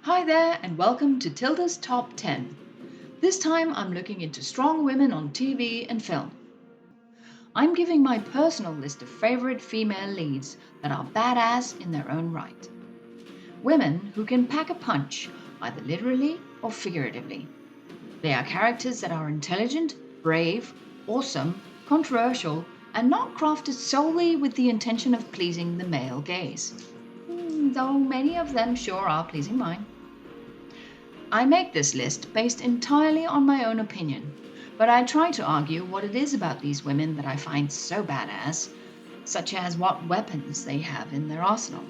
Hi there, and welcome to Tilda's Top 10. This time I'm looking into strong women on TV and film. I'm giving my personal list of favorite female leads that are badass in their own right. Women who can pack a punch, either literally or figuratively. They are characters that are intelligent, brave, awesome, controversial, and not crafted solely with the intention of pleasing the male gaze. Though many of them sure are pleasing mine. I make this list based entirely on my own opinion, but I try to argue what it is about these women that I find so badass, such as what weapons they have in their arsenal.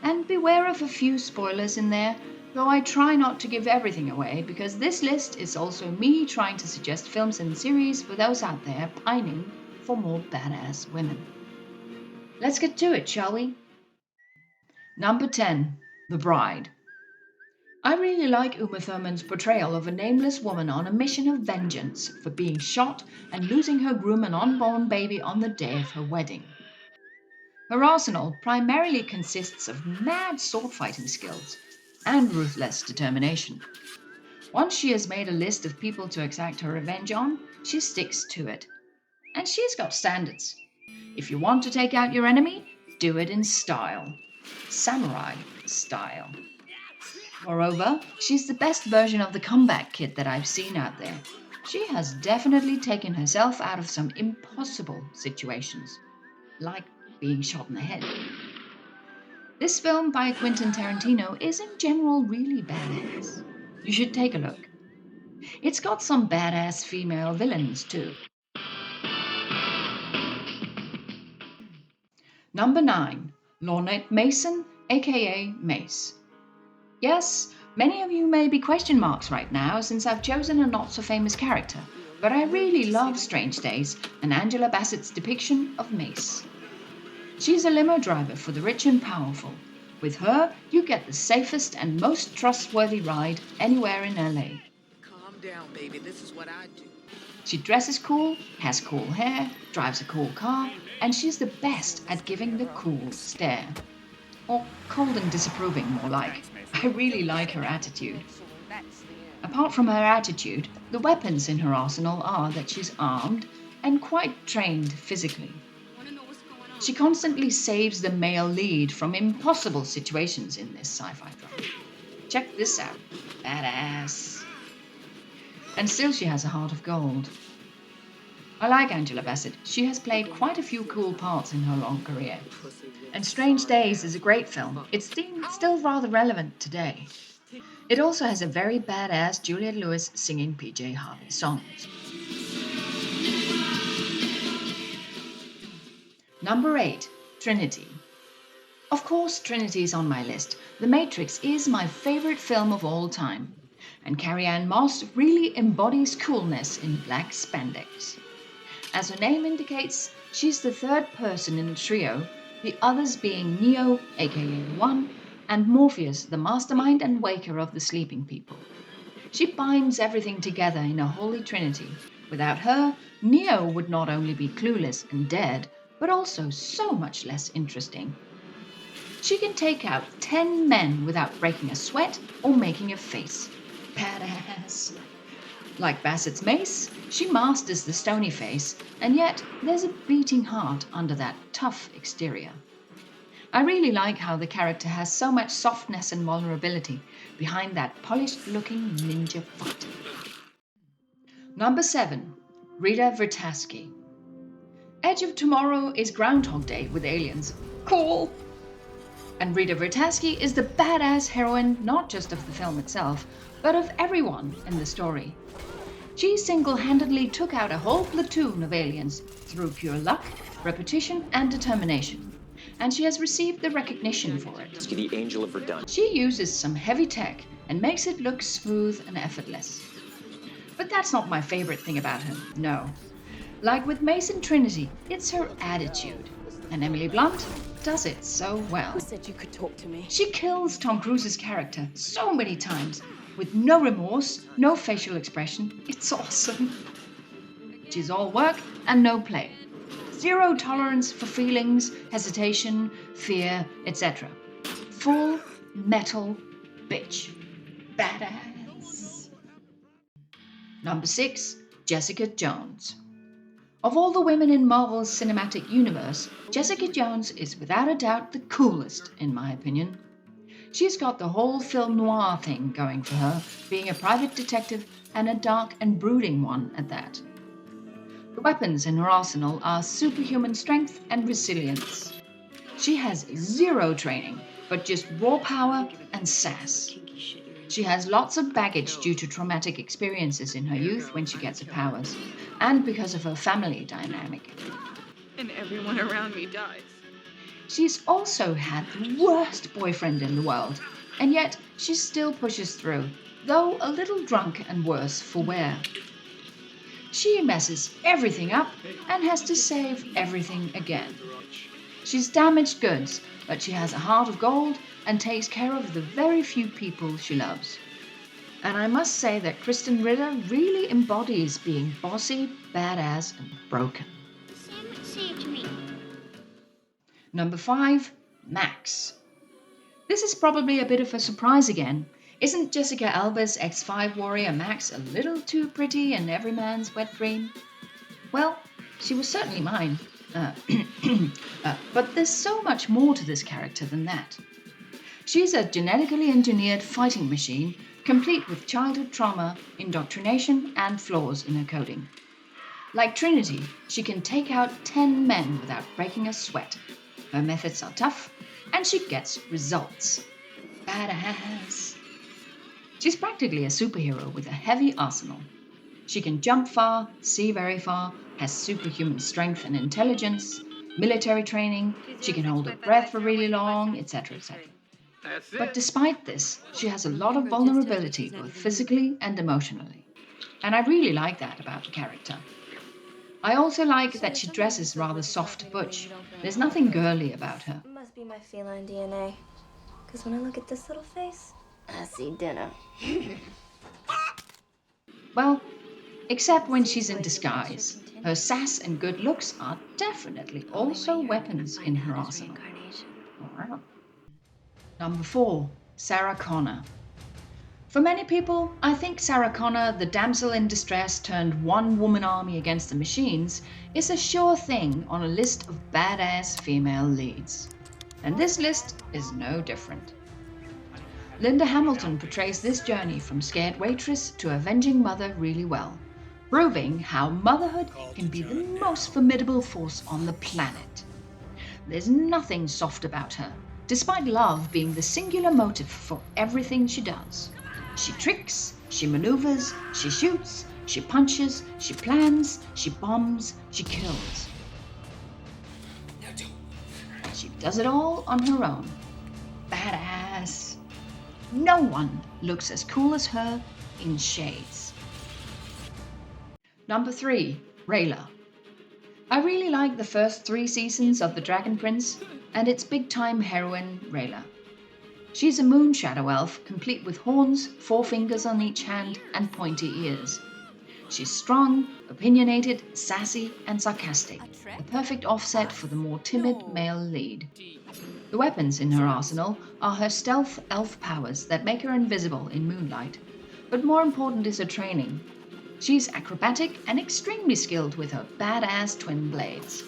And beware of a few spoilers in there, though I try not to give everything away because this list is also me trying to suggest films and series for those out there pining for more badass women. Let's get to it, shall we? Number 10, The Bride. I really like Uma Thurman's portrayal of a nameless woman on a mission of vengeance for being shot and losing her groom and unborn baby on the day of her wedding. Her arsenal primarily consists of mad sword fighting skills and ruthless determination. Once she has made a list of people to exact her revenge on, she sticks to it. And she's got standards. If you want to take out your enemy, do it in style. Samurai style. Moreover, she's the best version of the comeback kid that I've seen out there. She has definitely taken herself out of some impossible situations, like being shot in the head. This film by Quentin Tarantino is in general really badass. You should take a look. It's got some badass female villains too. Number 9, Lornette Mason, aka Mace. Yes, many of you may be question marks right now since I've chosen a not so famous character, but I really love Strange Days and Angela Bassett's depiction of Mace. She's a limo driver for the rich and powerful. With her, you get the safest and most trustworthy ride anywhere in LA. Calm down, baby. This is what I do. She dresses cool, has cool hair, drives a cool car, and she's the best at giving the cool stare. Or cold and disapproving, more like. I really like her attitude. Apart from her attitude, the weapons in her arsenal are that she's armed and quite trained physically. She constantly saves the male lead from impossible situations in this sci-fi drama. Check this out. Badass. And still she has a heart of gold. I like Angela Bassett. She has played quite a few cool parts in her long career. And Strange Days is a great film. It's still rather relevant today. It also has a very badass Juliette Lewis singing PJ Harvey songs. Number 8, Trinity. Of course, Trinity is on my list. The Matrix is my favorite film of all time. And Carrie-Anne Moss really embodies coolness in black spandex. As her name indicates, she's the third person in the trio, the others being Neo, aka One, and Morpheus, the mastermind and waker of the sleeping people. She binds everything together in a holy trinity. Without her, Neo would not only be clueless and dead, but also so much less interesting. She can take out 10 men without breaking a sweat or making a face. Badass. Like Bassett's Mace, she masters the stony face, and yet there's a beating heart under that tough exterior. I really like how the character has so much softness and vulnerability behind that polished-looking ninja fighter. Number 7, Rita Vrataski. Edge of Tomorrow is Groundhog Day with aliens. Cool! And Rita Vrataski is the badass heroine not just of the film itself, but of everyone in the story. She single-handedly took out a whole platoon of aliens through pure luck, repetition, and determination. And she has received the recognition for it. The angel of redundancy. She uses some heavy tech and makes it look smooth and effortless. But that's not my favorite thing about her, no. Like with Mason Trinity, it's her attitude. And Emily Blunt does it so well. Who said you could talk to me? She kills Tom Cruise's character so many times, with no remorse, no facial expression. It's awesome. She's all work and no play. Zero tolerance for feelings, hesitation, fear, etc. Full metal bitch. Badass. Number 6, Jessica Jones. Of all the women in Marvel's cinematic universe, Jessica Jones is without a doubt the coolest, in my opinion. She's got the whole film noir thing going for her, being a private detective and a dark and brooding one at that. The weapons in her arsenal are superhuman strength and resilience. She has zero training, but just raw power and sass. She has lots of baggage due to traumatic experiences in her youth when she gets her powers, and because of her family dynamic. And everyone around me dies. She's also had the worst boyfriend in the world, and yet she still pushes through, though a little drunk and worse for wear. She messes everything up and has to save everything again. She's damaged goods, but she has a heart of gold and takes care of the very few people she loves. And I must say that Kristen Ritter really embodies being bossy, badass, and broken. Say it to me. Number 5, Max. This is probably a bit of a surprise again. Isn't Jessica Alba's X5 warrior Max a little too pretty and every man's wet dream? Well, she was certainly mine. But there's so much more to this character than that. She's a genetically engineered fighting machine, complete with childhood trauma, indoctrination, and flaws in her coding. Like Trinity, she can take out 10 men without breaking a sweat. Her methods are tough, and she gets results. Badass. She's practically a superhero with a heavy arsenal. She can jump far, see very far, has superhuman strength and intelligence, military training, she can hold her breath for really long, etc., etc. But despite this, she has a lot of vulnerability, both physically and emotionally. And I really like that about the character. I also like that she dresses rather soft butch. There's nothing girly about her. It must be my feline DNA. Because when I look at this little face, I see dinner. Well, except when she's in disguise. Her sass and good looks are definitely also weapons in her arsenal. Wow. Number 4, Sarah Connor. For many people, I think Sarah Connor, the damsel in distress turned one-woman army against the machines, is a sure thing on a list of badass female leads. And this list is no different. Linda Hamilton portrays this journey from scared waitress to avenging mother really well, proving how motherhood can be the most formidable force on the planet. There's nothing soft about her, despite love being the singular motive for everything she does. She tricks, she maneuvers, she shoots, she punches, she plans, she bombs, she kills. She does it all on her own. Badass. No one looks as cool as her in shades. Number 3, Rayla. I really like the first 3 seasons of The Dragon Prince and its big-time heroine, Rayla. She's a moon shadow elf, complete with horns, 4 fingers on each hand, and pointy ears. She's strong, opinionated, sassy, and sarcastic, the perfect offset for the more timid male lead. The weapons in her arsenal are her stealth elf powers that make her invisible in moonlight, but more important is her training. She's acrobatic and extremely skilled with her badass twin blades.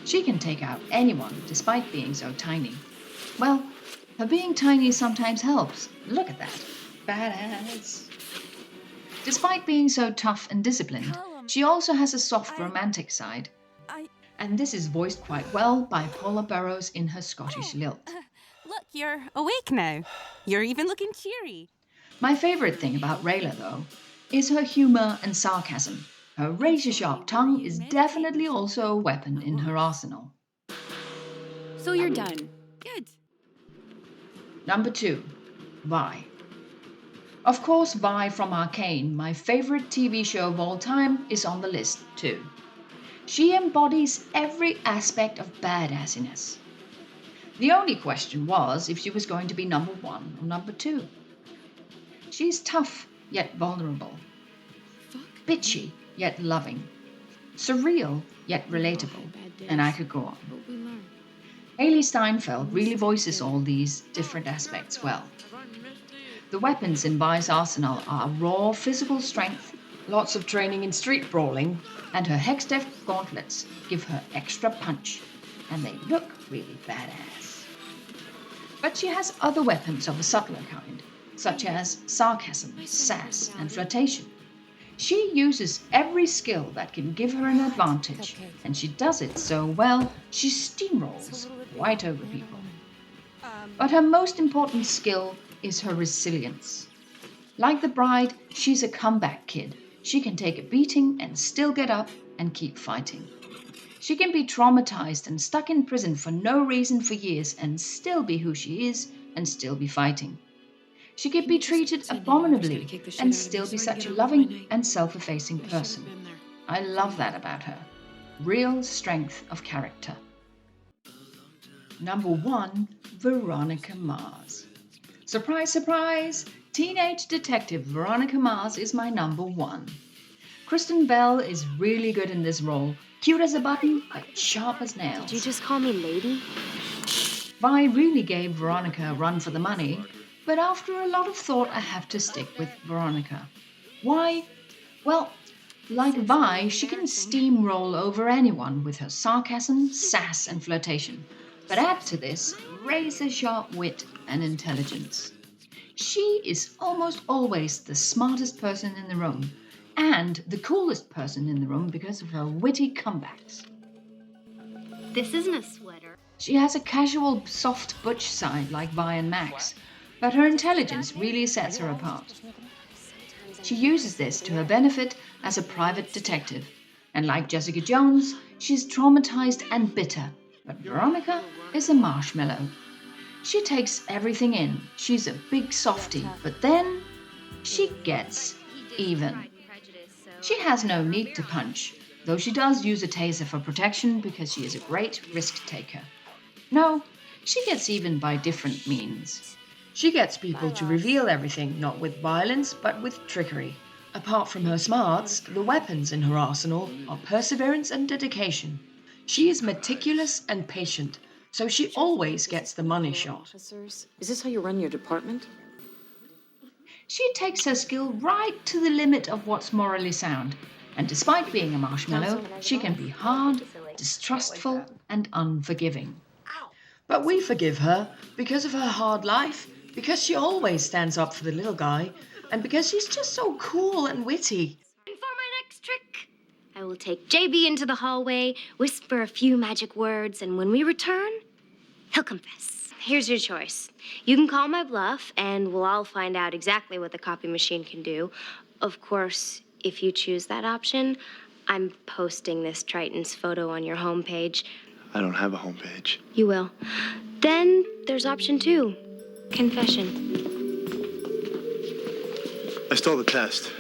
She can take out anyone despite being so tiny. Well, her being tiny sometimes helps. Look at that. Badass. Despite being so tough and disciplined, she also has a soft romantic side. And this is voiced quite well by Paula Burrows in her Scottish lilt. Look, you're awake now. You're even looking cheery. My favourite thing about Rayla, though, is her humour and sarcasm. Her razor-sharp tongue is definitely also a weapon in her arsenal. So you're done. Good. Number 2, Vi. Of course, Vi from Arcane, my favourite TV show of all time, is on the list too. She embodies every aspect of badassiness. The only question was if she was going to be number 1 or number 2. She's tough, yet vulnerable. Bitchy, yet loving. Surreal, yet relatable. And I could go on. Haley Steinfeld really voices all these different aspects well. The weapons in Vi's arsenal are raw physical strength, Lots of training in street brawling. and her Hextech gauntlets give her extra punch, and they look really badass. But she has other weapons of a subtler kind, such as sarcasm, sass, and flirtation. She uses every skill that can give her an advantage, and she does it so well she steamrolls right over people. But her most important skill is her resilience. Like the bride, she's a comeback kid. She can take a beating and still get up and keep fighting. She can be traumatized and stuck in prison for no reason for years and still be who she is and still be fighting. She can be treated abominably and still be such a loving and self-effacing person. I love that about her. Real strength of character. Number 1, Veronica Mars. Surprise, surprise! Teenage detective Veronica Mars is my number 1. Kristen Bell is really good in this role. Cute as a button, but sharp as nails. Did you just call me lady? Vi really gave Veronica a run for the money, but after a lot of thought, I have to stick with Veronica. Why? Well, like Vi, she can steamroll over anyone with her sarcasm, sass, and flirtation. But add to this razor-sharp wit and intelligence. She is almost always the smartest person in the room, and the coolest person in the room because of her witty comebacks. This isn't a sweater. She has a casual, soft butch side like Vi and Max, but her intelligence really sets her apart. She uses this to her benefit as a private detective, and like Jessica Jones, she's traumatized and bitter, but Veronica is a marshmallow. She takes everything in. She's a big softie, but then she gets even. She has no need to punch, though she does use a taser for protection because she is a great risk taker. No, she gets even by different means. She gets people to reveal everything, not with violence, but with trickery. Apart from her smarts, the weapons in her arsenal are perseverance and dedication. She is meticulous and patient, so she always gets the money shot. Officers, is this how you run your department? She takes her skill right to the limit of what's morally sound, and despite being a marshmallow, she can be hard, distrustful, and unforgiving. But we forgive her because of her hard life, because she always stands up for the little guy, and because she's just so cool and witty. And for my next trick, I will take JB into the hallway, whisper a few magic words, and when we return, he'll confess. Here's your choice. You can call my bluff, and we'll all find out exactly what the copy machine can do. Of course, if you choose that option, I'm posting this Triton's photo on your homepage. I don't have a homepage. You will. Then there's option 2, confession. I stole the test.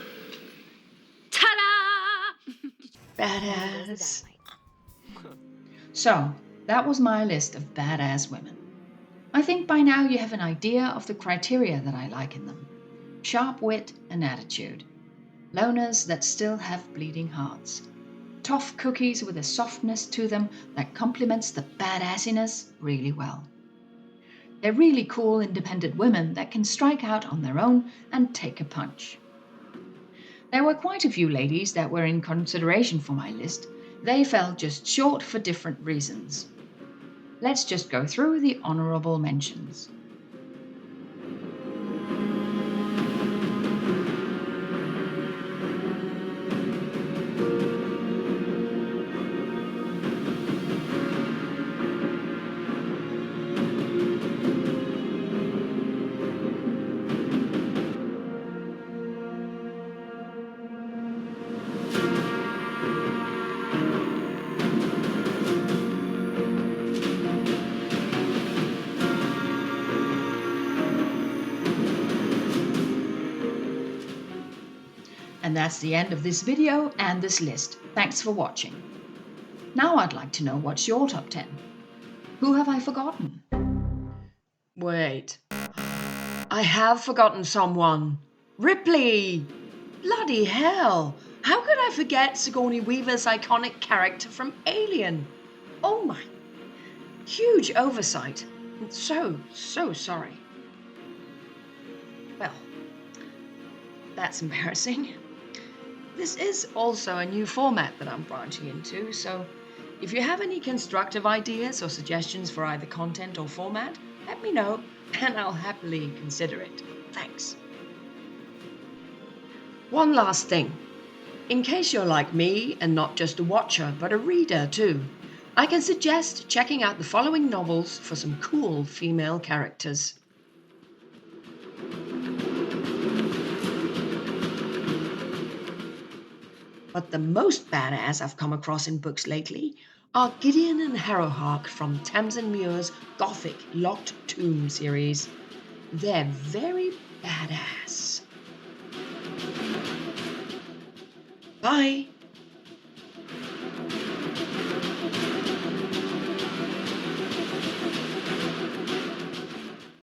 Ta-da! Badass. So, that was my list of badass women. I think by now you have an idea of the criteria that I like in them. Sharp wit and attitude. Loners that still have bleeding hearts. Tough cookies with a softness to them that complements the badassiness really well. They're really cool, independent women that can strike out on their own and take a punch. There were quite a few ladies that were in consideration for my list. They fell just short for different reasons. Let's just go through the honorable mentions. And that's the end of this video and this list. Thanks for watching. Now I'd like to know what's your top 10. Who have I forgotten? Wait. I have forgotten someone. Ripley! Bloody hell! How could I forget Sigourney Weaver's iconic character from Alien? Oh my... Huge oversight. So sorry. Well, that's embarrassing. This is also a new format that I'm branching into, so if you have any constructive ideas or suggestions for either content or format, let me know and I'll happily consider it. Thanks. One last thing. In case you're like me and not just a watcher but a reader too, I can suggest checking out the following novels for some cool female characters. But the most badass I've come across in books lately are Gideon and Harrowhark from Tamsin Muir's Gothic Locked Tomb series. They're very badass. Bye.